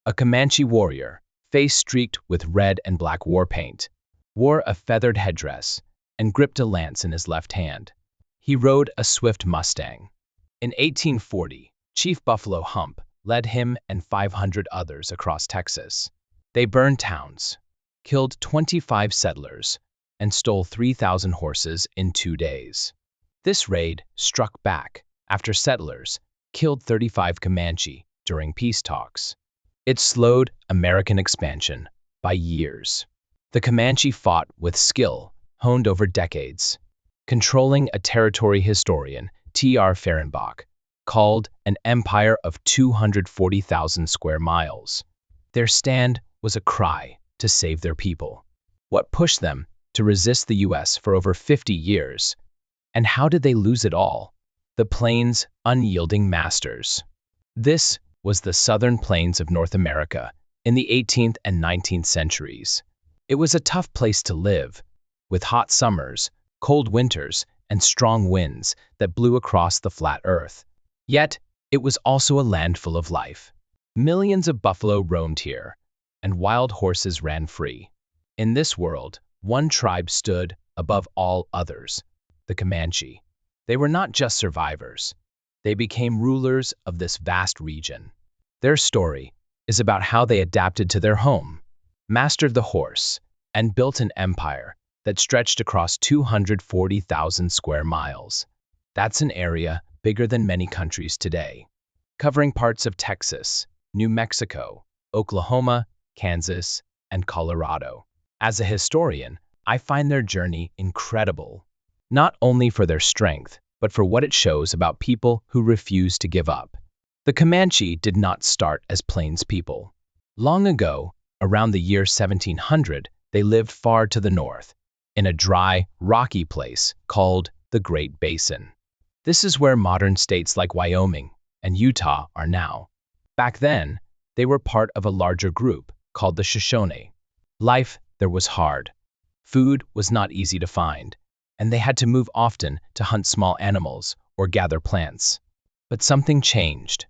A Comanche warrior, face streaked with red and black war paint, wore a feathered headdress and gripped a lance in his left hand. He rode a swift Mustang. In 1840, Chief Buffalo Hump led him and 500 others across Texas. They burned towns, killed 25 settlers, and stole 3,000 horses in 2 days. This raid struck back after settlers killed 35 Comanche during peace talks. It slowed American expansion by years. The Comanche fought with skill honed over decades, controlling a territory historian, T.R. Fehrenbach, called an empire of 240,000 square miles. Their stand was a cry to save their people. What pushed them to resist the U.S. for over 50 years? And how did they lose it all? The Plains' unyielding masters. This was the southern plains of North America in the 18th and 19th centuries. It was a tough place to live, with hot summers, cold winters, and strong winds that blew across the flat earth. Yet, it was also a land full of life. Millions of buffalo roamed here, and wild horses ran free. In this world, one tribe stood above all others, the Comanche. They were not just survivors. They became rulers of this vast region. Their story is about how they adapted to their home, mastered the horse, and built an empire that stretched across 240,000 square miles. That's an area bigger than many countries today, covering parts of Texas, New Mexico, Oklahoma, Kansas, and Colorado. As a historian, I find their journey incredible, not only for their strength, but for what it shows about people who refuse to give up. The Comanche did not start as plains people. Long ago, around the year 1700, they lived far to the north, in a dry, rocky place called the Great Basin. This is where modern states like Wyoming and Utah are now. Back then, they were part of a larger group called the Shoshone. Life there was hard. Food was not easy to find, and they had to move often to hunt small animals or gather plants. But something changed.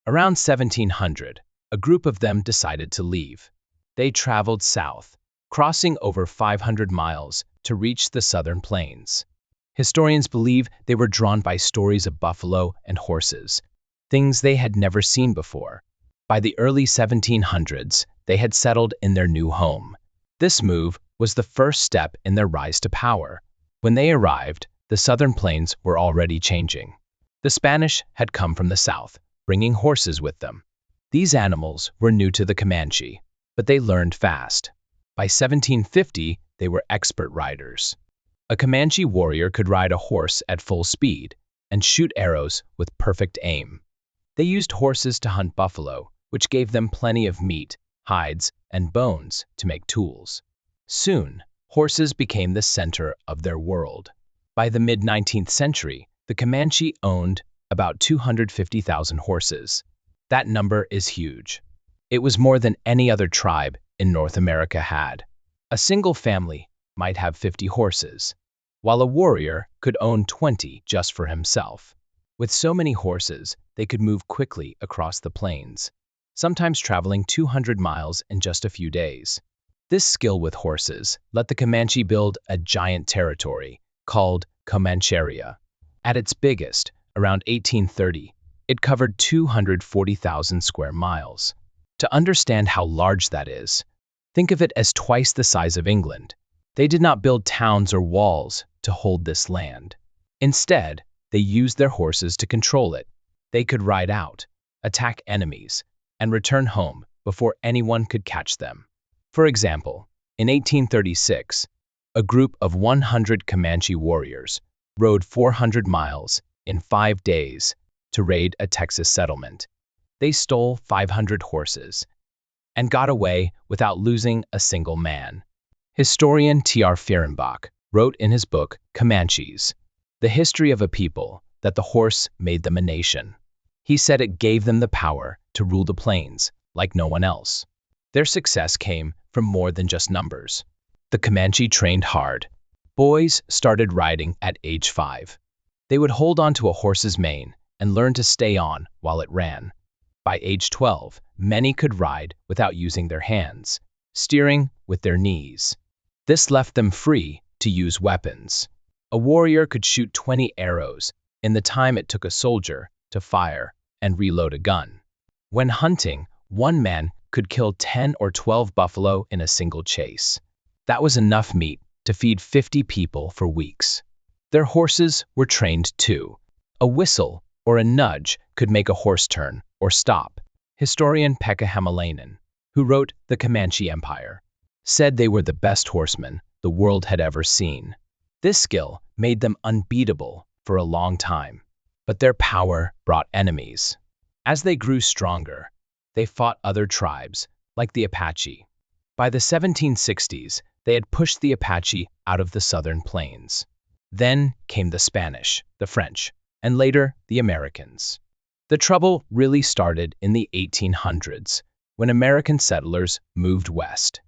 Around 1700, a group of them decided to leave. They traveled south, crossing over 500 miles to reach the southern plains. Historians believe they were drawn by stories of buffalo and horses, things they had never seen before. By the early 1700s, they had settled in their new home. This move was the first step in their rise to power. When they arrived, the southern plains were already changing. The Spanish had come from the south, bringing horses with them. These animals were new to the Comanche, but they learned fast. By 1750, they were expert riders. A Comanche warrior could ride a horse at full speed and shoot arrows with perfect aim. They used horses to hunt buffalo, which gave them plenty of meat, hides, and bones to make tools. Soon, horses became the center of their world. By the mid-19th century, the Comanche owned about 250,000 horses. That number is huge. It was more than any other tribe in North America had. A single family might have 50 horses, while a warrior could own 20 just for himself. With so many horses, they could move quickly across the plains, sometimes traveling 200 miles in just a few days. This skill with horses let the Comanche build a giant territory called Comancheria. At its biggest, around 1830, it covered 240,000 square miles. To understand how large that is, think of it as twice the size of England. They did not build towns or walls to hold this land. Instead, they used their horses to control it. They could ride out, attack enemies, and return home before anyone could catch them. For example, in 1836, a group of 100 Comanche warriors rode 400 miles in 5 days to raid a Texas settlement. They stole 500 horses and got away without losing a single man. Historian T.R. Fehrenbach wrote in his book Comanches, The History of a People, that the horse made them a nation. He said it gave them the power to rule the plains like no one else. Their success came from more than just numbers. The Comanche trained hard. Boys started riding at age 5. They would hold on to a horse's mane and learn to stay on while it ran. By age 12, many could ride without using their hands, steering with their knees. This left them free to use weapons. A warrior could shoot 20 arrows in the time it took a soldier to fire and reload a gun. When hunting, one man could kill 10 or 12 buffalo in a single chase. That was enough meat to feed 50 people for weeks. Their horses were trained too. A whistle or a nudge could make a horse turn or stop. Historian Pekka Hämäläinen, who wrote The Comanche Empire, said they were the best horsemen the world had ever seen. This skill made them unbeatable for a long time, but their power brought enemies. As they grew stronger, they fought other tribes, like the Apache. By the 1760s, they had pushed the Apache out of the southern plains. Then came the Spanish, the French, and later the Americans. The trouble really started in the 1800s, when American settlers moved west.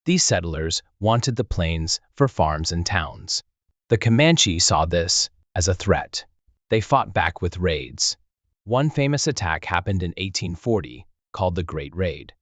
These settlers wanted the plains for farms and towns. The Comanche saw this as a threat. They fought back with raids. One famous attack happened in 1840, called the Great Raid.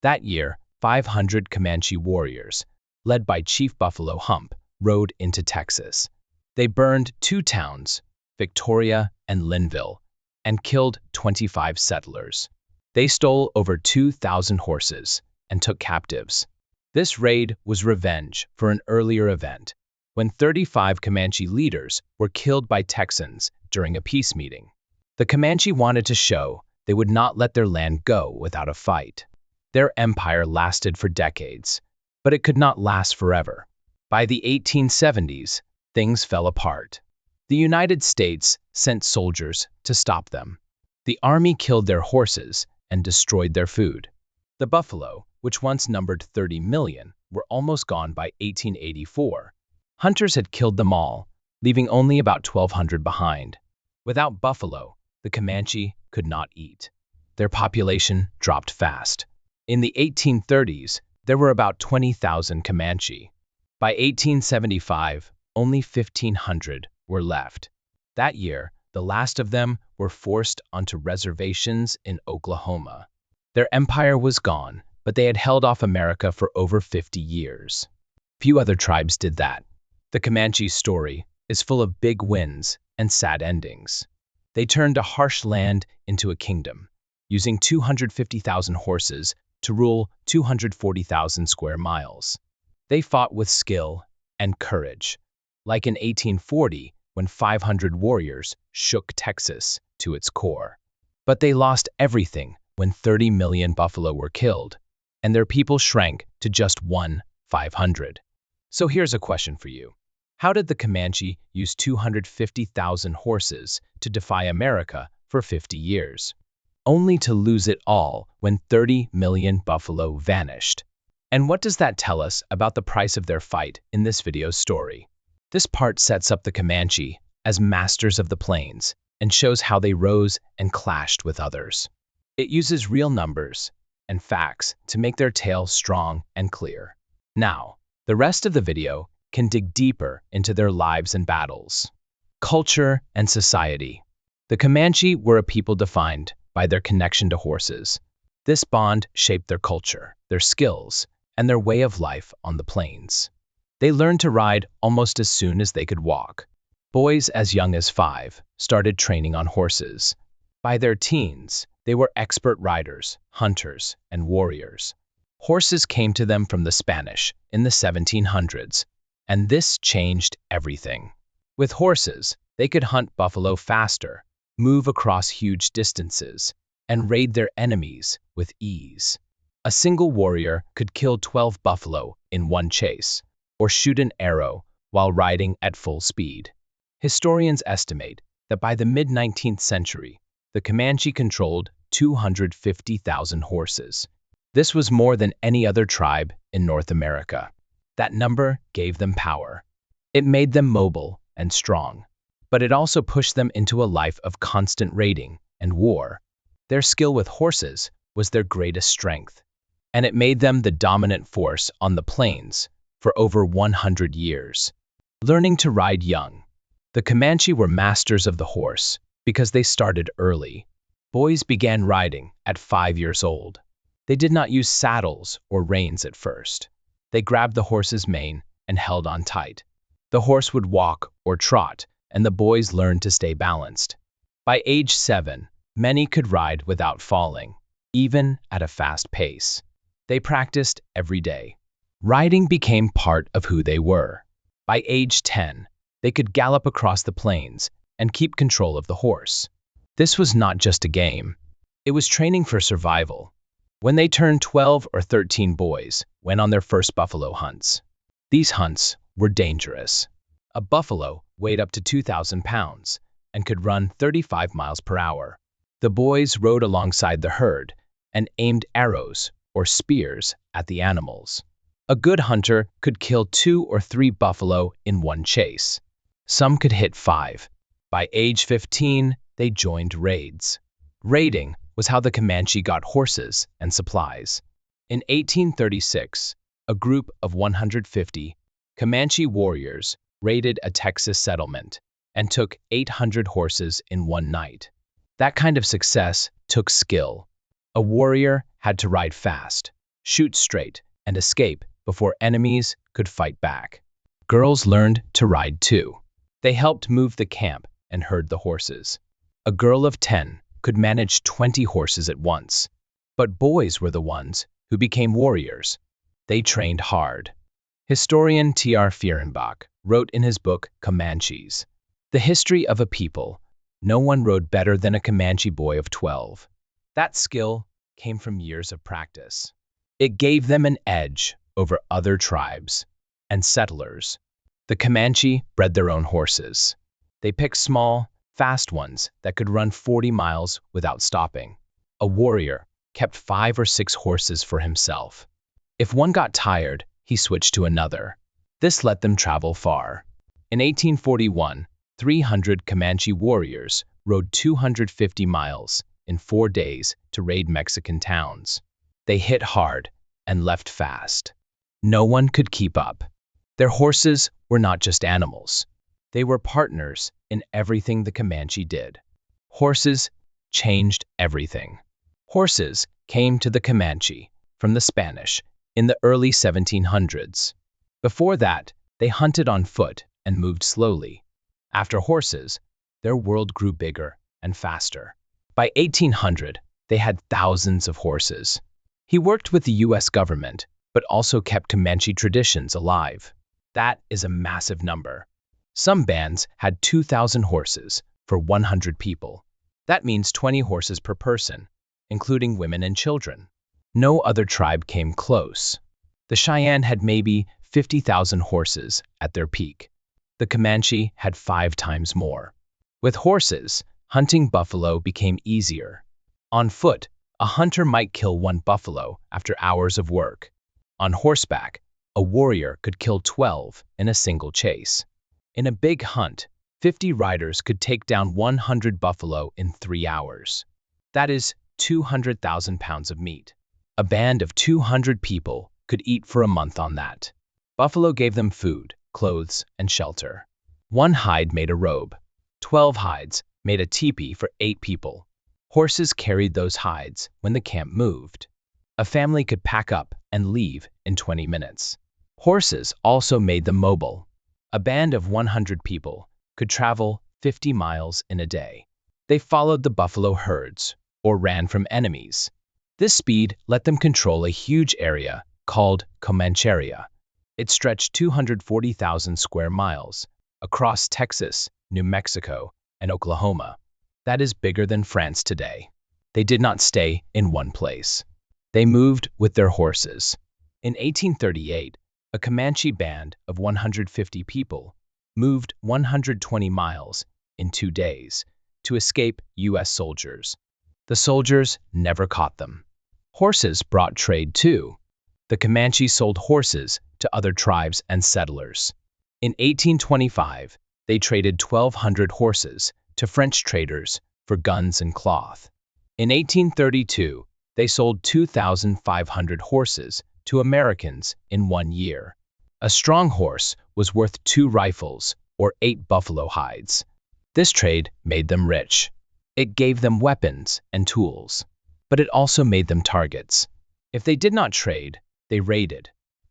That year, 500 Comanche warriors, led by Chief Buffalo Hump, rode into Texas. They burned 2 towns, Victoria and Linville, and killed 25 settlers. They stole over 2,000 horses and took captives. This raid was revenge for an earlier event, when 35 Comanche leaders were killed by Texans during a peace meeting. The Comanche wanted to show they would not let their land go without a fight. Their empire lasted for decades, but it could not last forever. By the 1870s, things fell apart. The United States sent soldiers to stop them. The army killed their horses and destroyed their food. The buffalo, which once numbered 30 million, were almost gone by 1884. Hunters had killed them all, leaving only about 1,200 behind. Without buffalo, the Comanche could not eat. Their population dropped fast. In the 1830s, there were about 20,000 Comanche. By 1875, only 1,500 were left. That year, the last of them were forced onto reservations in Oklahoma. Their empire was gone, but they had held off America for over 50 years. Few other tribes did that. The Comanche story is full of big wins and sad endings. They turned a harsh land into a kingdom, using 250,000 horses to rule 240,000 square miles. They fought with skill and courage, like in 1840 when 500 warriors shook Texas to its core. But they lost everything when 30 million buffalo were killed, and their people shrank to just 500. So here's a question for you. How did the Comanche use 250,000 horses to defy America for 50 years, only to lose it all when 30 million buffalo vanished? And what does that tell us about the price of their fight in this video's story? This part sets up the Comanche as masters of the plains and shows how they rose and clashed with others. It uses real numbers and facts to make their tale strong and clear. Now, the rest of the video can dig deeper into their lives and battles. Culture and society. The Comanche were a people defined by their connection to horses. This bond shaped their culture, their skills, and their way of life on the plains. They learned to ride almost as soon as they could walk. Boys as young as 5 started training on horses. By their teens, they were expert riders, hunters, and warriors. Horses came to them from the Spanish in the 1700s, and this changed everything. With horses, they could hunt buffalo faster, move across huge distances, and raid their enemies with ease. A single warrior could kill 12 buffalo in one chase, or shoot an arrow while riding at full speed. Historians estimate that by the mid-19th century, the Comanche controlled 250,000 horses. This was more than any other tribe in North America. That number gave them power. It made them mobile and strong, but it also pushed them into a life of constant raiding and war. Their skill with horses was their greatest strength, and it made them the dominant force on the plains for over 100 years. Learning to ride young. The Comanche were masters of the horse because they started early. Boys began riding at 5 years old. They did not use saddles or reins at first. They grabbed the horse's mane and held on tight. The horse would walk or trot, and the boys learned to stay balanced. By age 7, many could ride without falling, even at a fast pace. They practiced every day. Riding became part of who they were. By age 10, they could gallop across the plains and keep control of the horse. This was not just a game. It was training for survival. When they turned 12 or 13, boys went on their first buffalo hunts. These hunts were dangerous. A buffalo weighed up to 2,000 pounds and could run 35 miles per hour. The boys rode alongside the herd and aimed arrows or spears at the animals. A good hunter could kill 2 or 3 buffalo in one chase. Some could hit 5. By age 15, they joined raids. Raiding was how the Comanche got horses and supplies. In 1836, a group of 150 Comanche warriors raided a Texas settlement and took 800 horses in one night. That kind of success took skill. A warrior had to ride fast, shoot straight, and escape before enemies could fight back. Girls learned to ride too. They helped move the camp and herd the horses. A girl of 10 could manage 20 horses at once. But boys were the ones who became warriors. They trained hard. Historian T.R. Fehrenbach wrote in his book Comanches, "The history of a people. No one rode better than a Comanche boy of 12. That skill came from years of practice. It gave them an edge over other tribes and settlers. The Comanche bred their own horses. They picked small, fast ones that could run 40 miles without stopping. A warrior kept 5 or 6 horses for himself. If one got tired, he switched to another. This let them travel far. In 1841, 300 Comanche warriors rode 250 miles in 4 days to raid Mexican towns. They hit hard and left fast. No one could keep up. Their horses were not just animals. They were partners in everything the Comanche did. Horses changed everything. Horses came to the Comanche from the Spanish in the early 1700s. Before that, they hunted on foot and moved slowly. After horses, their world grew bigger and faster. By 1800, they had thousands of horses. He worked with the U.S. government, but also kept Comanche traditions alive. That is a massive number. Some bands had 2,000 horses for 100 people. That means 20 horses per person, including women and children. No other tribe came close. The Cheyenne had maybe 50,000 horses at their peak. The Comanche had 5 times more. With horses, hunting buffalo became easier. On foot, a hunter might kill 1 buffalo after hours of work. On horseback, a warrior could kill 12 in a single chase. In a big hunt, 50 riders could take down 100 buffalo in 3 hours. That is 200,000 pounds of meat. A band of 200 people could eat for a month on that. Buffalo gave them food, clothes, and shelter. 1 hide made a robe. 12 hides made a teepee for 8 people. Horses carried those hides when the camp moved. A family could pack up and leave in 20 minutes. Horses also made them mobile. A band of 100 people could travel 50 miles in a day. They followed the buffalo herds or ran from enemies. This speed let them control a huge area called Comanche. It stretched 240,000 square miles across Texas, New Mexico, and Oklahoma. That is bigger than France today. They did not stay in one place. They moved with their horses. In 1838, a Comanche band of 150 people moved 120 miles in 2 days to escape U.S. soldiers. The soldiers never caught them. Horses brought trade too. The Comanche sold horses to other tribes and settlers. In 1825, they traded 1,200 horses to French traders for guns and cloth. In 1832, they sold 2,500 horses to Americans in 1 year. A strong horse was worth 2 rifles or 8 buffalo hides. This trade made them rich. It gave them weapons and tools, but it also made them targets. If they did not trade, they raided.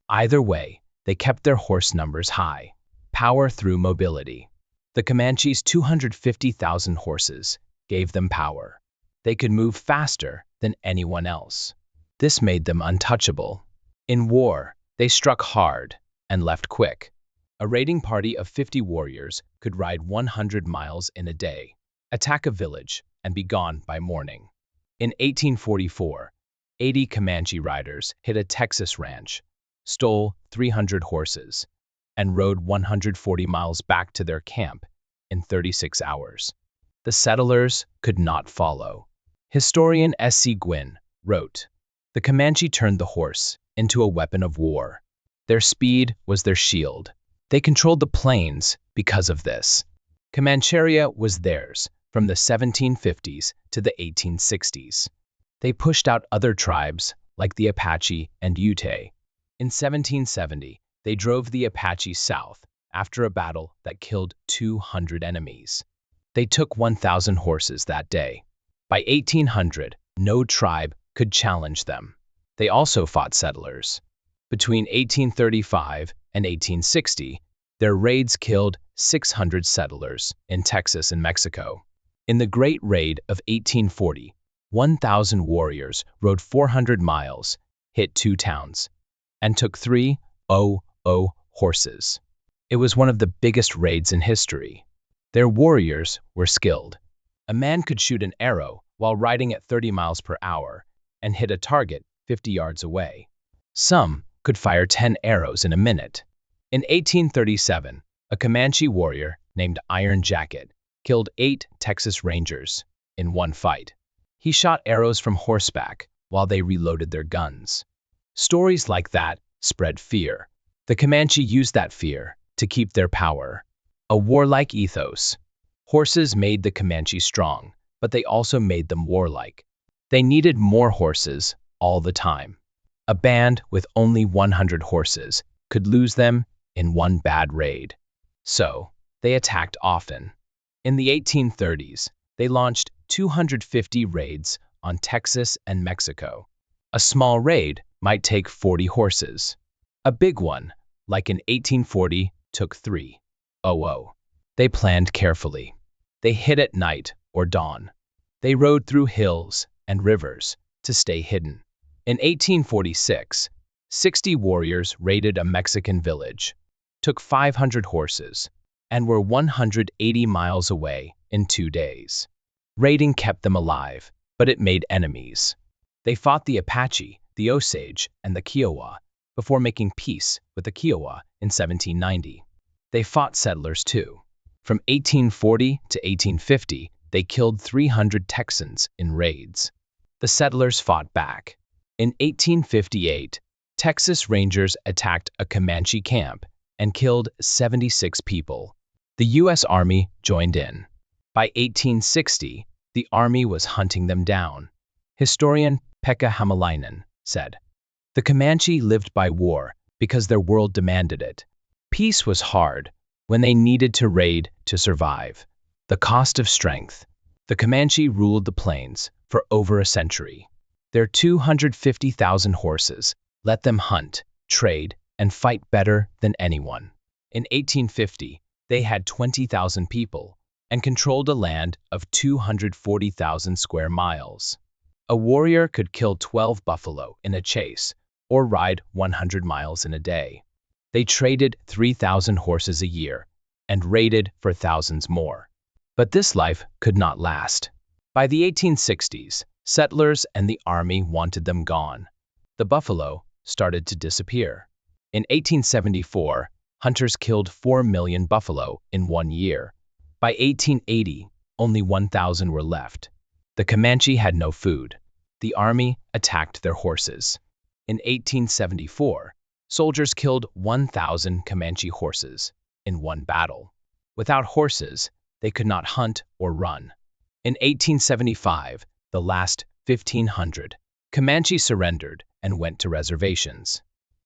Either way, they kept their horse numbers high. Power through mobility. The Comanche's 250,000 horses gave them power. They could move faster than anyone else. This made them untouchable. In war, they struck hard and left quick. A raiding party of 50 warriors could ride 100 miles in a day, attack a village, and be gone by morning. In 1844, 80 Comanche riders hit a Texas ranch, stole 300 horses, and rode 140 miles back to their camp in 36 hours. The settlers could not follow. Historian S.C. Gwynn wrote, "The Comanche turned the horse into a weapon of war. Their speed was their shield. They controlled the plains because of this. Comancheria was theirs from the 1750s to the 1860s. They pushed out other tribes like the Apache and Ute. In 1770, they drove the Apache south after a battle that killed 200 enemies. They took 1,000 horses that day. By 1800, no tribe could challenge them. They also fought settlers. Between 1835 and 1860, their raids killed 600 settlers in Texas and Mexico. In the Great Raid of 1840, 1,000 warriors rode 400 miles, hit 2 towns, and took 300 horses. It was one of the biggest raids in history. Their warriors were skilled. A man could shoot an arrow while riding at 30 miles per hour and hit a target 50 yards away. Some could fire 10 arrows in a minute. In 1837, a Comanche warrior named Iron Jacket killed 8 Texas Rangers in one fight. He shot arrows from horseback while they reloaded their guns. Stories like that spread fear. The Comanche used that fear to keep their power. A warlike ethos. Horses made the Comanche strong, but they also made them warlike. They needed more horses all the time. A band with only 100 horses could lose them in one bad raid. So, they attacked often. In the 1830s, they launched 250 raids on Texas and Mexico. A small raid might take 40 horses. A big one, like in 1840, took 300. They planned carefully. They hid at night or dawn. They rode through hills and rivers to stay hidden. In 1846, 60 warriors raided a Mexican village, took 500 horses, and were 180 miles away in 2 days. Raiding kept them alive, but it made enemies. They fought the Apache, the Osage, and the Kiowa before making peace with the Kiowa in 1790. They fought settlers too. From 1840 to 1850, they killed 300 Texans in raids. The settlers fought back. In 1858, Texas Rangers attacked a Comanche camp and killed 76 people. The U.S. Army joined in. By 1860, the Army was hunting them down. Historian Pekka Hamalainen said, "The Comanche lived by war because their world demanded it. Peace was hard when they needed to raid to survive. The cost of strength. The Comanche ruled the plains for over a century. Their 250,000 horses let them hunt, trade, and fight better than anyone. In 1850, they had 20,000 people and controlled a land of 240,000 square miles. A warrior could kill 12 buffalo in a chase or ride 100 miles in a day. They traded 3,000 horses a year and raided for thousands more. But this life could not last. By the 1860s, settlers and the army wanted them gone. The buffalo started to disappear. In 1874, hunters killed 4 million buffalo in 1 year. By 1880, only 1,000 were left. The Comanche had no food. The army attacked their horses. In 1874, soldiers killed 1,000 Comanche horses in one battle. Without horses, they could not hunt or run. In 1875, the last 1,500 Comanche surrendered and went to reservations.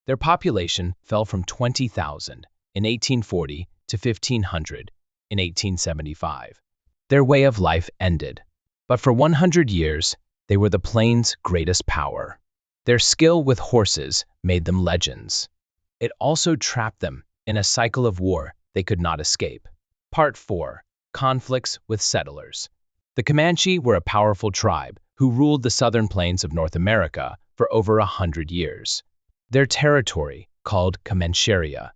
Their population fell from 20,000 in 1840 to 1,500 in 1875. Their way of life ended. But for 100 years, they were the plains' greatest power. Their skill with horses made them legends. It also trapped them in a cycle of war they could not escape. Part 4. Conflicts with settlers. The Comanche were a powerful tribe who ruled the southern plains of North America for over 100 years. Their territory, called Comancheria,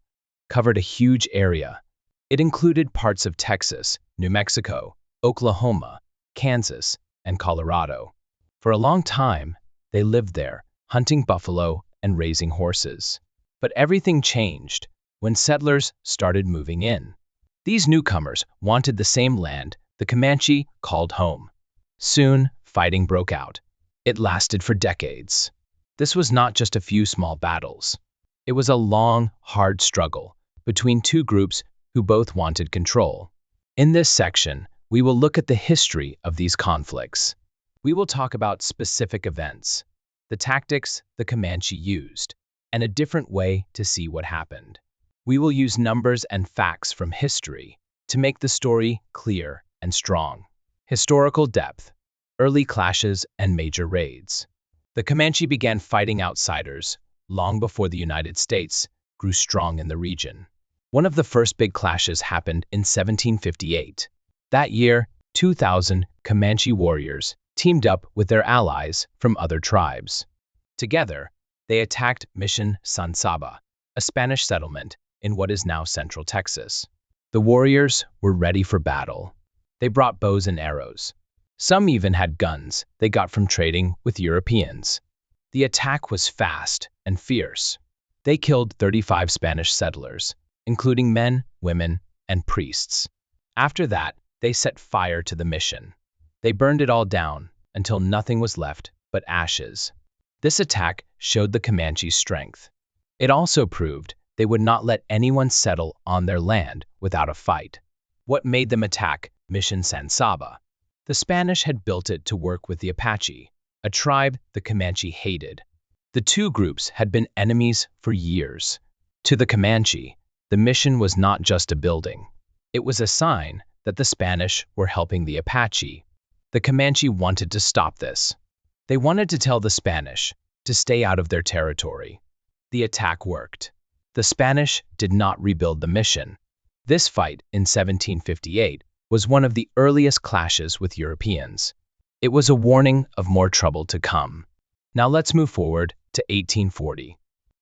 covered a huge area. It included parts of Texas, New Mexico, Oklahoma, Kansas, and Colorado. For a long time, they lived there, hunting buffalo and raising horses. But everything changed when settlers started moving in. These newcomers wanted the same land the Comanche called home. Soon, fighting broke out. It lasted for decades. This was not just a few small battles. It was a long, hard struggle between two groups who both wanted control. In this section, we will look at the history of these conflicts. We will talk about specific events, the tactics the Comanche used, and a different way to see what happened. We will use numbers and facts from history to make the story clear and strong. Historical depth, early clashes, and major raids. The Comanche began fighting outsiders long before the United States grew strong in the region. One of the first big clashes happened in 1758. That year, 2,000 Comanche warriors teamed up with their allies from other tribes. Together, they attacked Mission San Saba, a Spanish settlement in what is now central Texas. The warriors were ready for battle. They brought bows and arrows. Some even had guns they got from trading with Europeans. The attack was fast and fierce. They killed 35 Spanish settlers, including men, women, and priests. After that, they set fire to the mission. They burned it all down until nothing was left but ashes. This attack showed the Comanche's strength. It also proved they would not let anyone settle on their land without a fight. What made them attack Mission San Saba? The Spanish had built it to work with the Apache, a tribe the Comanche hated. The two groups had been enemies for years. To the Comanche, the mission was not just a building. It was a sign that the Spanish were helping the Apache. The Comanche wanted to stop this. They wanted to tell the Spanish to stay out of their territory. The attack worked. The Spanish did not rebuild the mission. This fight in 1758 was one of the earliest clashes with Europeans. It was a warning of more trouble to come. Now let's move forward to 1840.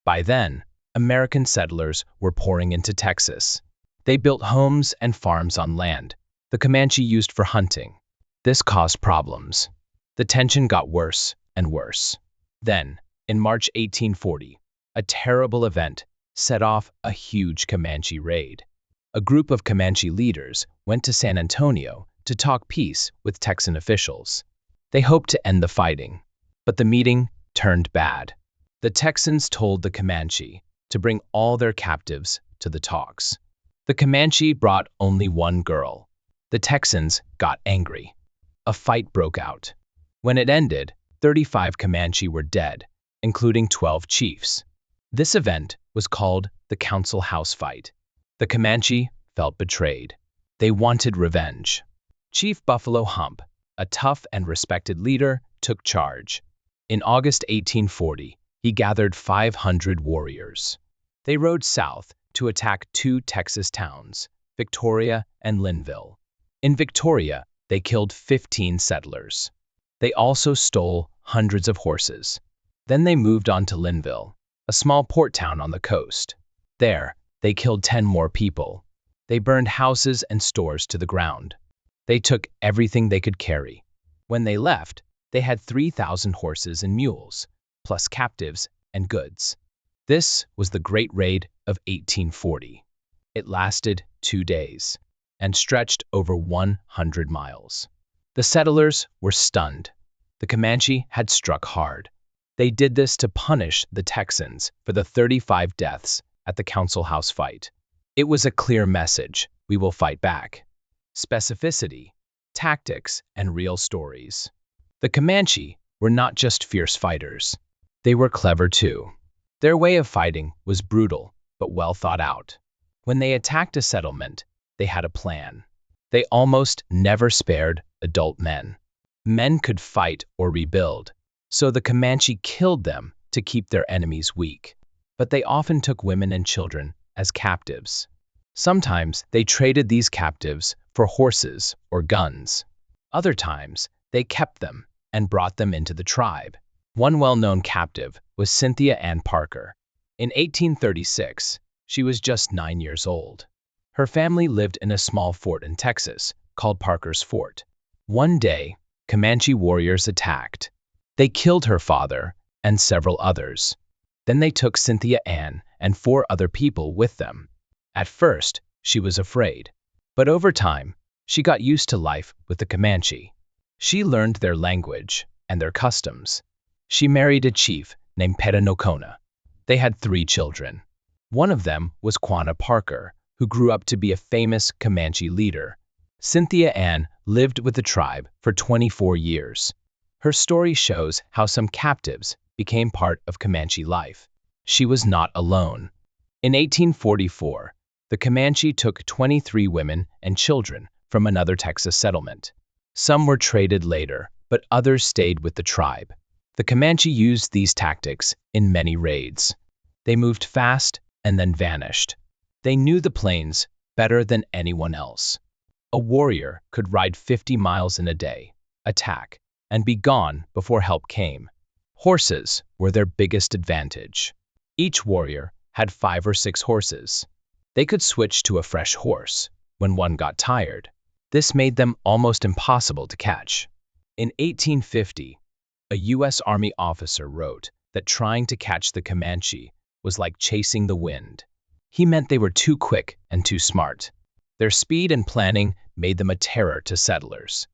By then, American settlers were pouring into Texas. They built homes and farms on land the Comanche used for hunting. This caused problems. The tension got worse and worse. Then, in March 1840, a terrible event set off a huge Comanche raid. A group of Comanche leaders went to San Antonio to talk peace with Texan officials. They hoped to end the fighting, but the meeting turned bad. The Texans told the Comanche to bring all their captives to the talks. The Comanche brought only one girl. The Texans got angry. A fight broke out. When it ended, 35 Comanche were dead, including 12 chiefs. This event was called the Council House Fight. The Comanche felt betrayed. They wanted revenge. Chief Buffalo Hump, a tough and respected leader, took charge. In August 1840, he gathered 500 warriors. They rode south to attack two Texas towns, Victoria and Linville. In Victoria, they killed 15 settlers. They also stole hundreds of horses. Then they moved on to Linville, a small port town on the coast. There, they killed 10 more people. They burned houses and stores to the ground. They took everything they could carry. When they left, they had 3,000 horses and mules, plus captives and goods. This was the Great Raid of 1840. It lasted 2 days and stretched over 100 miles. The settlers were stunned. The Comanche had struck hard. They did this to punish the Texans for the 35 deaths at the Council House fight. It was a clear message: we will fight back. Specificity, tactics, and real stories. The Comanche were not just fierce fighters. They were clever too. Their way of fighting was brutal, but well thought out. When they attacked a settlement, they had a plan. They almost never spared adult men. Men could fight or rebuild, so the Comanche killed them to keep their enemies weak. But they often took women and children as captives. Sometimes they traded these captives for horses or guns. Other times, they kept them and brought them into the tribe. One well-known captive was Cynthia Ann Parker. In 1836, she was just 9 years old. Her family lived in a small fort in Texas called Parker's Fort. One day, Comanche warriors attacked. They killed her father and several others. Then they took Cynthia Ann and 4 other people with them. At first, she was afraid. But over time, she got used to life with the Comanche. She learned their language and their customs. She married a chief named Quanah. They had 3 children. One of them was Quanah Parker, who grew up to be a famous Comanche leader. Cynthia Ann lived with the tribe for 24 years. Her story shows how some captives became part of Comanche life. She was not alone. In 1844, the Comanche took 23 women and children from another Texas settlement. Some were traded later, but others stayed with the tribe. The Comanche used these tactics in many raids. They moved fast and then vanished. They knew the plains better than anyone else. A warrior could ride 50 miles in a day, attack, and be gone before help came. Horses were their biggest advantage. Each warrior had 5 or 6 horses. They could switch to a fresh horse when one got tired. This made them almost impossible to catch. In 1850, a U.S. Army officer wrote that trying to catch the Comanche was like chasing the wind. He meant they were too quick and too smart. Their speed and planning made them a terror to settlers.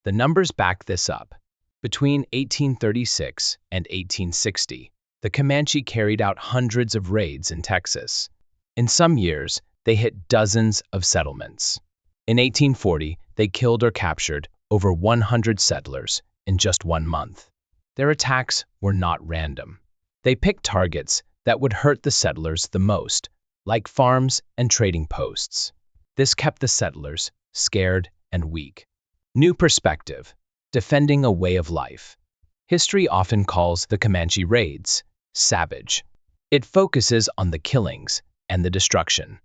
The numbers back this up. Between 1836 and 1860, the Comanche carried out hundreds of raids in Texas. In some years, they hit dozens of settlements. In 1840, they killed or captured over 100 settlers in just 1 month. Their attacks were not random. They picked targets that would hurt the settlers the most, like farms and trading posts. This kept the settlers scared and weak. New perspective. Defending a way of life. History often calls the Comanche raids savage. It focuses on the killings and the destruction.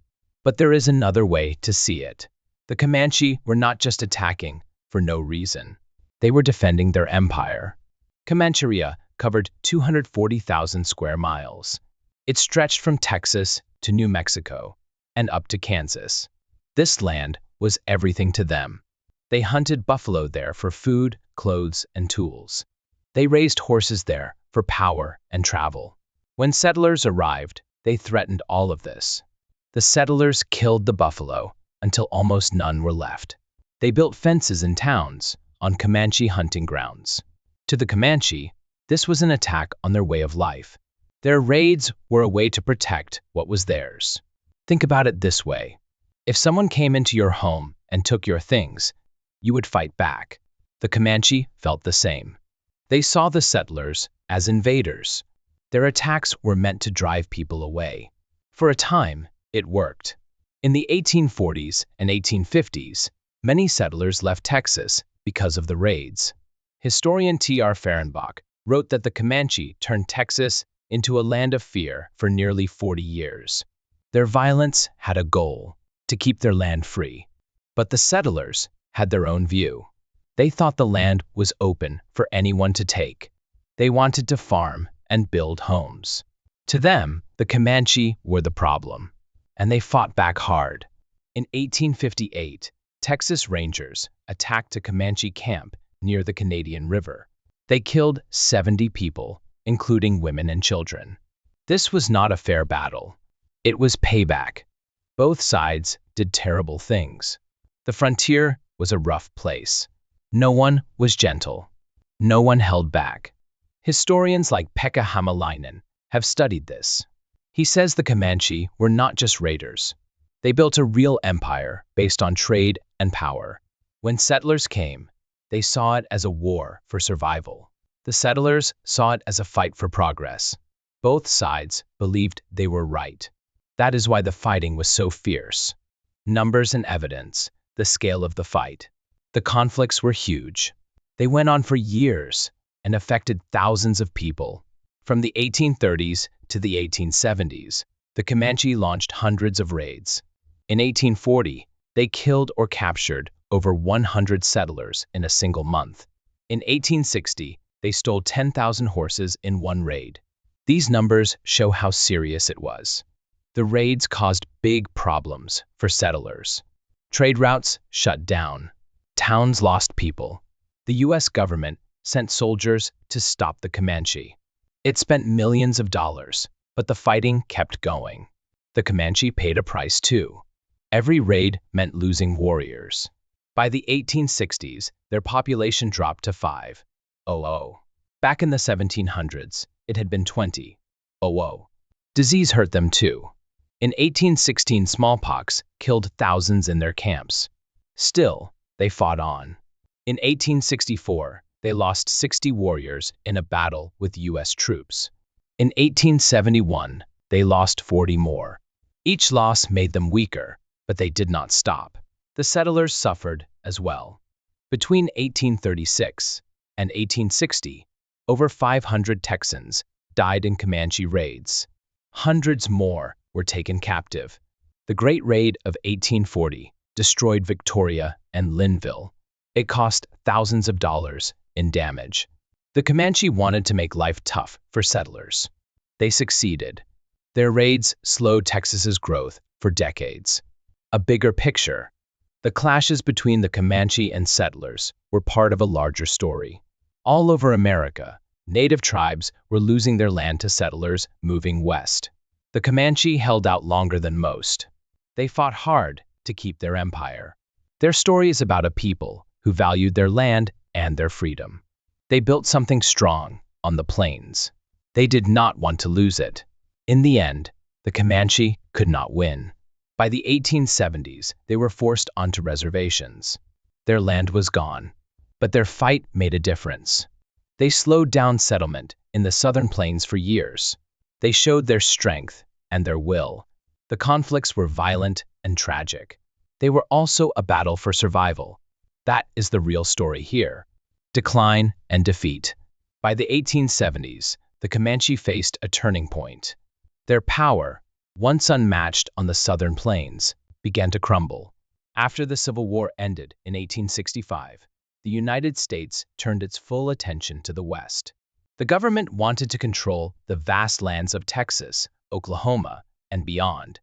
But there is another way to see it. The Comanche were not just attacking for no reason. They were defending their empire. Comancheria covered 240,000 square miles. It stretched from Texas to New Mexico and up to Kansas. This land was everything to them. They hunted buffalo there for food, clothes, and tools. They raised horses there for power and travel. When settlers arrived, they threatened all of this. The settlers killed the buffalo until almost none were left. They built fences in towns on Comanche hunting grounds. To the Comanche, this was an attack on their way of life. Their raids were a way to protect what was theirs. Think about it this way. If someone came into your home and took your things, you would fight back. The Comanche felt the same. They saw the settlers as invaders. Their attacks were meant to drive people away. For a time, it worked. In the 1840s and 1850s, many settlers left Texas because of the raids. Historian T.R. Fehrenbach wrote that the Comanche turned Texas into a land of fear for nearly 40 years. Their violence had a goal: to keep their land free. But the settlers had their own view. They thought the land was open for anyone to take. They wanted to farm and build homes. To them, the Comanche were the problem, and they fought back hard. In 1858, Texas Rangers attacked a Comanche camp near the Canadian River. They killed 70 people, including women and children. This was not a fair battle. It was payback. Both sides did terrible things. The frontier was a rough place. No one was gentle. No one held back. Historians like Pekka Hamalainen have studied this. He says the Comanche were not just raiders. They built a real empire based on trade and power. When settlers came, they saw it as a war for survival. The settlers saw it as a fight for progress. Both sides believed they were right. That is why the fighting was so fierce. Numbers and evidence, the scale of the fight. The conflicts were huge. They went on for years and affected thousands of people. From the 1830s to the 1870s, the Comanche launched hundreds of raids. In 1840, they killed or captured over 100 settlers in a single month. In 1860, they stole 10,000 horses in one raid. These numbers show how serious it was. The raids caused big problems for settlers. Trade routes shut down. Towns lost people. The U.S. government sent soldiers to stop the Comanche. It spent millions of dollars, but the fighting kept going. The Comanche paid a price too. Every raid meant losing warriors. By the 1860s, their population dropped to 500. Back in the 1700s, it had been 20,000. Disease hurt them too. In 1816, smallpox killed thousands in their camps. Still, they fought on. In 1864, they lost 60 warriors in a battle with U.S. troops. In 1871, they lost 40 more. Each loss made them weaker, but they did not stop. The settlers suffered as well. Between 1836 and 1860, over 500 Texans died in Comanche raids. Hundreds more were taken captive. The Great Raid of 1840 destroyed Victoria and Linville. It cost thousands of dollars in damage. The Comanche wanted to make life tough for settlers. They succeeded. Their raids slowed Texas's growth for decades. A bigger picture. The clashes between the Comanche and settlers were part of a larger story. All over America, native tribes were losing their land to settlers moving west. The Comanche held out longer than most. They fought hard to keep their empire. Their story is about a people who valued their land and their freedom. They built something strong on the plains. They did not want to lose it. In the end, the Comanche could not win. By the 1870s, they were forced onto reservations. Their land was gone, but their fight made a difference. They slowed down settlement in the southern plains for years. They showed their strength and their will. The conflicts were violent and tragic. They were also a battle for survival. That is the real story here. Decline and defeat. By the 1870s, the Comanche faced a turning point. Their power, once unmatched on the southern plains, began to crumble. After the Civil War ended in 1865, the United States turned its full attention to the West. The government wanted to control the vast lands of Texas, Oklahoma, and beyond.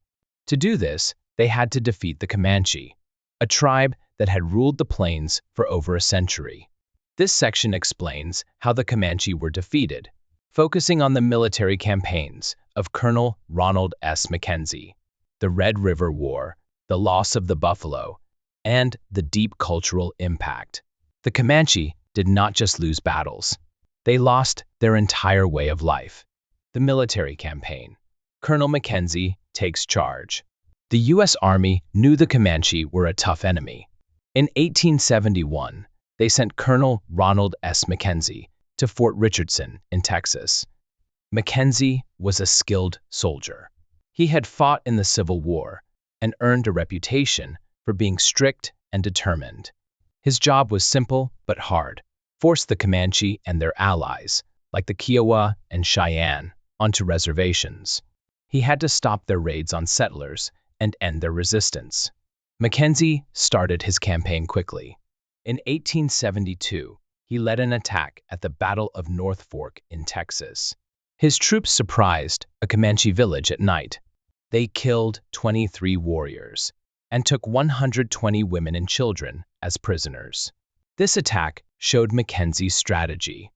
To do this, they had to defeat the Comanche, a tribe that had ruled the plains for over a century. This section explains how the Comanche were defeated, focusing on the military campaigns of Colonel Ronald S. Mackenzie, the Red River War, the loss of the buffalo, and the deep cultural impact. The Comanche did not just lose battles. They lost their entire way of life. The military campaign. Colonel Mackenzie takes charge. The U.S. Army knew the Comanche were a tough enemy. In 1871, they sent Colonel Ronald S. Mackenzie to Fort Richardson in Texas. Mackenzie was a skilled soldier. He had fought in the Civil War and earned a reputation for being strict and determined. His job was simple but hard: force the Comanche and their allies, like the Kiowa and Cheyenne, onto reservations. He had to stop their raids on settlers and end their resistance. Mackenzie started his campaign quickly. In 1872, he led an attack at the Battle of North Fork in Texas. His troops surprised a Comanche village at night. They killed 23 warriors and took 120 women and children as prisoners. This attack showed Mackenzie's strategy.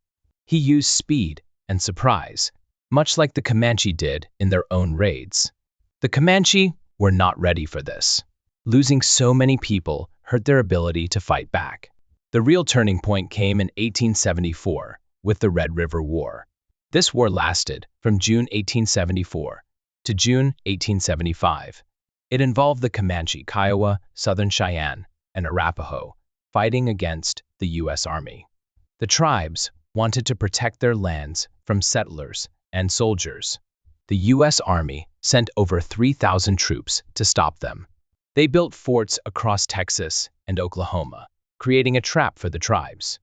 He used speed and surprise, much like the Comanche did in their own raids. The Comanche were not ready for this. Losing so many people hurt their ability to fight back. The real turning point came in 1874 with the Red River War. This war lasted from June 1874 to June 1875. It involved the Comanche, Kiowa, Southern Cheyenne, and Arapaho fighting against the U.S. Army. The tribes wanted to protect their lands from settlers and soldiers. The U.S. Army sent over 3,000 troops to stop them. They built forts across Texas and Oklahoma, creating a trap for the tribes.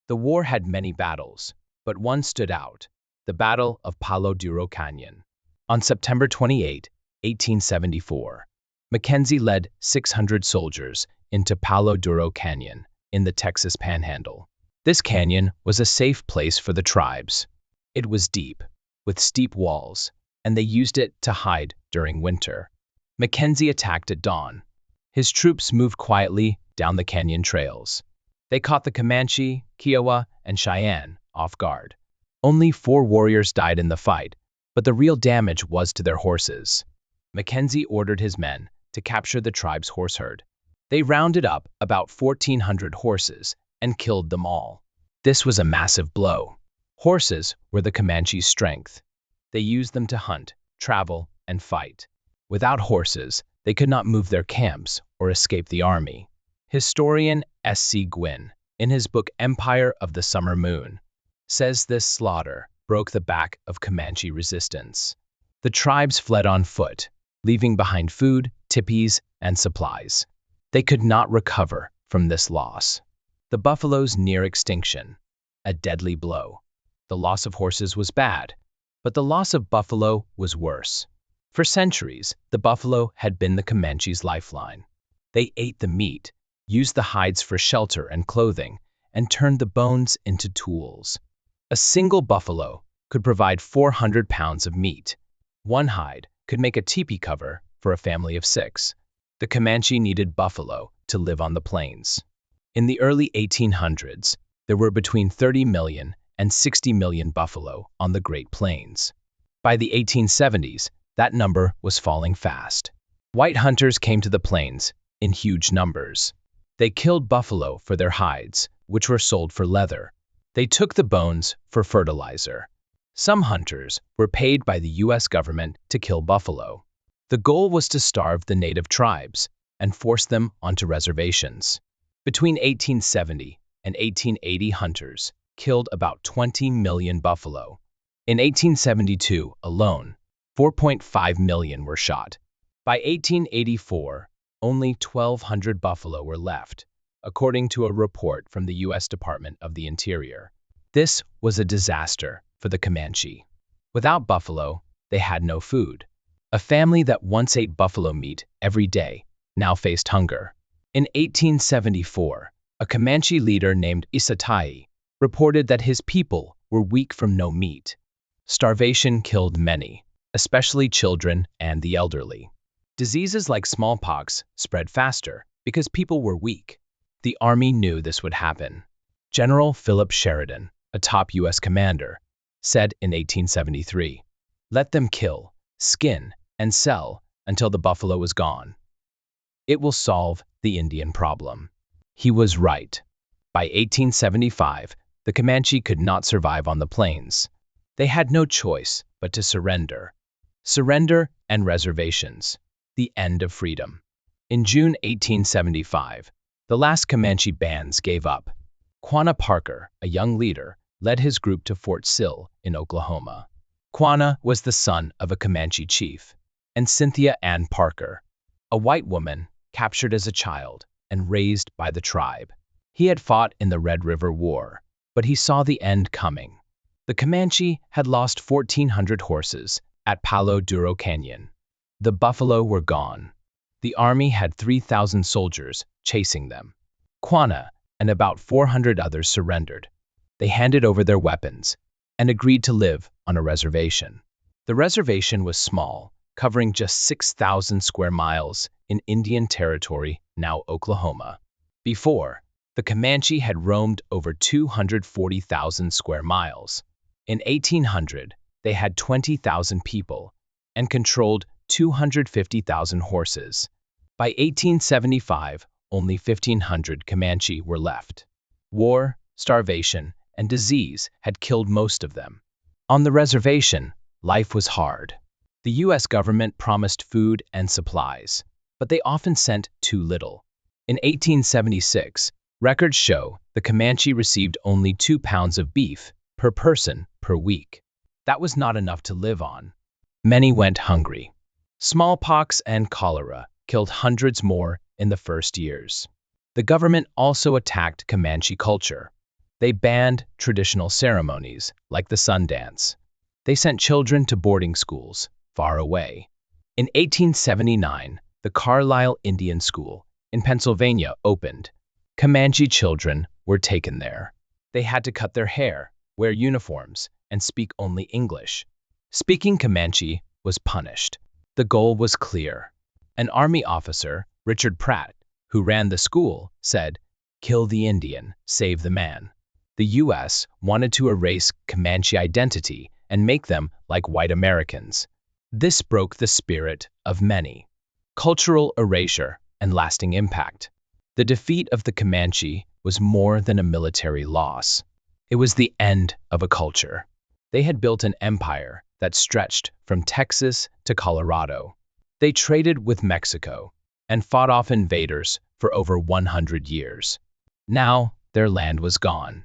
The war had many battles, but one stood out, the Battle of Palo Duro Canyon. On September 28, 1874, Mackenzie led 600 soldiers into Palo Duro Canyon in the Texas Panhandle. This canyon was a safe place for the tribes. It was deep, with steep walls, and they used it to hide during winter. Mackenzie attacked at dawn. His troops moved quietly down the canyon trails. They caught the Comanche, Kiowa, and Cheyenne off guard. Only 4 warriors died in the fight, but the real damage was to their horses. Mackenzie ordered his men to capture the tribe's horse herd. They rounded up about 1,400 horses and killed them all. This was a massive blow. Horses were the Comanche's strength. They used them to hunt, travel, and fight. Without horses, they could not move their camps or escape the army. Historian S.C. Gwynn, in his book Empire of the Summer Moon, says this slaughter broke the back of Comanche resistance. The tribes fled on foot, leaving behind food, tipis, and supplies. They could not recover from this loss. The buffalo's near extinction, a deadly blow. The loss of horses was bad, but the loss of buffalo was worse. For centuries, the buffalo had been the Comanche's lifeline. They ate the meat, used the hides for shelter and clothing, and turned the bones into tools. A single buffalo could provide 400 pounds of meat. One hide could make a teepee cover for a family of 6. The Comanche needed buffalo to live on the plains. In the early 1800s, there were between 30 million and 60 million buffalo on the Great Plains. By the 1870s, that number was falling fast. White hunters came to the plains in huge numbers. They killed buffalo for their hides, which were sold for leather. They took the bones for fertilizer. Some hunters were paid by the U.S. government to kill buffalo. The goal was to starve the native tribes and force them onto reservations. Between 1870 and 1880, hunters killed about 20 million buffalo. In 1872 alone, 4.5 million were shot. By 1884, only 1,200 buffalo were left, according to a report from the U.S. Department of the Interior. This was a disaster for the Comanche. Without buffalo, they had no food. A family that once ate buffalo meat every day now faced hunger. In 1874, a Comanche leader named Isatai reported that his people were weak from no meat. Starvation killed many, especially children and the elderly. Diseases like smallpox spread faster because people were weak. The army knew this would happen. General Philip Sheridan, a top U.S. commander, said in 1873, "Let them kill, skin, and sell until the buffalo is gone. It will solve the Indian problem." He was right. By 1875, the Comanche could not survive on the plains. They had no choice but to surrender. Surrender and reservations. The end of freedom. In June 1875, the last Comanche bands gave up. Quanah Parker, a young leader, led his group to Fort Sill in Oklahoma. Quanah was the son of a Comanche chief, and Cynthia Ann Parker, a white woman captured as a child and raised by the tribe. He had fought in the Red River War, but he saw the end coming. The Comanche had lost 1,400 horses at Palo Duro Canyon. The buffalo were gone. The army had 3,000 soldiers chasing them. Quanah and about 400 others surrendered. They handed over their weapons and agreed to live on a reservation. The reservation was small, covering just 6,000 square miles in Indian Territory, now Oklahoma. Before, the Comanche had roamed over 240,000 square miles. In 1800, they had 20,000 people and controlled 250,000 horses. By 1875, only 1,500 Comanche were left. War, starvation, and disease had killed most of them. On the reservation, life was hard. The U.S. government promised food and supplies, but they often sent too little. In 1876, records show the Comanche received only 2 pounds of beef per person per week. That was not enough to live on. Many went hungry. Smallpox and cholera killed hundreds more in the first years. The government also attacked Comanche culture. They banned traditional ceremonies like the sun dance. They sent children to boarding schools far away. In 1879, the Carlisle Indian School in Pennsylvania opened. Comanche children were taken there. They had to cut their hair, wear uniforms, and speak only English. Speaking Comanche was punished. The goal was clear. An Army officer, Richard Pratt, who ran the school, said, "Kill the Indian, save the man." The U.S. wanted to erase Comanche identity and make them like white Americans. This broke the spirit of many. Cultural erasure and lasting impact. The defeat of the Comanche was more than a military loss. It was the end of a culture. They had built an empire that stretched from Texas to Colorado. They traded with Mexico and fought off invaders for over 100 years. Now, their land was gone.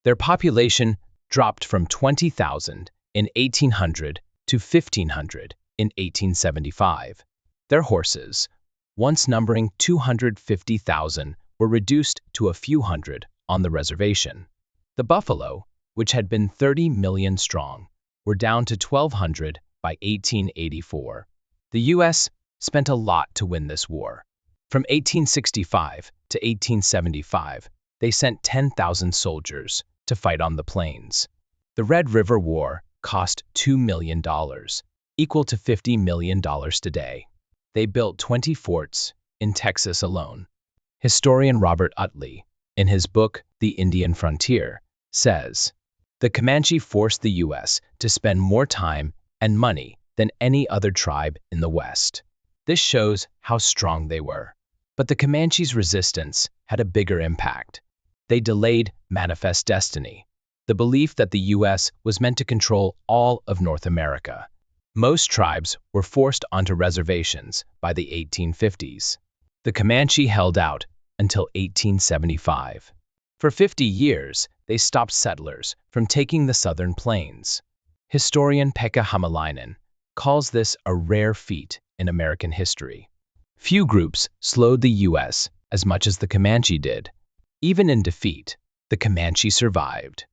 Their population dropped from 20,000 in 1800 to 1,500 in 1875. Their horses, once numbering 250,000, were reduced to a few hundred on the reservation. The buffalo, which had been 30 million strong, were down to 1,200 by 1884. The U.S. spent a lot to win this war. From 1865 to 1875, they sent 10,000 soldiers to fight on the plains. The Red River War cost $2 million, equal to $50 million today. They built 20 forts in Texas alone. Historian Robert Utley, in his book The Indian Frontier, says, "The Comanche forced the U.S. to spend more time and money than any other tribe in the West." This shows how strong they were. But the Comanche's resistance had a bigger impact. They delayed manifest destiny, the belief that the U.S. was meant to control all of North America. Most tribes were forced onto reservations by the 1850s. The Comanche held out until 1875. For 50 years, they stopped settlers from taking the southern plains. Historian Pekka Hamalainen calls this a rare feat in American history. Few groups slowed the U.S. as much as the Comanche did. Even in defeat, the Comanche survived.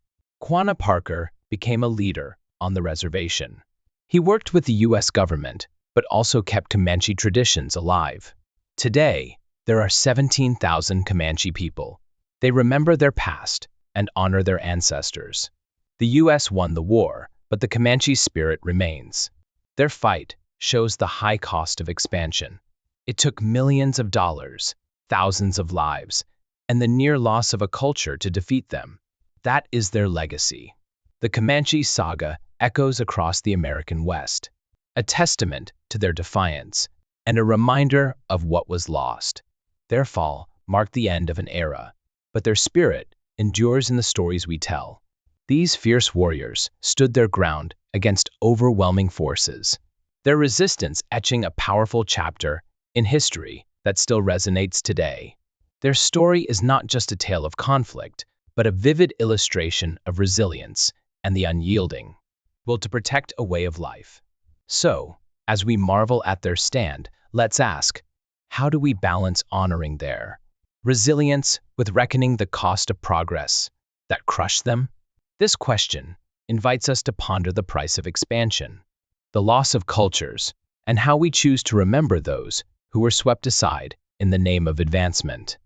Quanah Parker became a leader on the reservation. He worked with the U.S. government, but also kept Comanche traditions alive. Today, there are 17,000 Comanche people. They remember their past and honor their ancestors. The U.S. won the war, but the Comanche spirit remains. Their fight shows the high cost of expansion. It took millions of dollars, thousands of lives, and the near loss of a culture to defeat them. That is their legacy. The Comanche saga echoes across the American West, a testament to their defiance and a reminder of what was lost. Their fall marked the end of an era, but their spirit endures in the stories we tell. These fierce warriors stood their ground against overwhelming forces, their resistance etching a powerful chapter in history that still resonates today. Their story is not just a tale of conflict, but a vivid illustration of resilience and the unyielding will to protect a way of life. So, as we marvel at their stand, let's ask, how do we balance honoring their resilience with reckoning the cost of progress that crushed them? This question invites us to ponder the price of expansion, the loss of cultures, and how we choose to remember those who were swept aside in the name of advancement.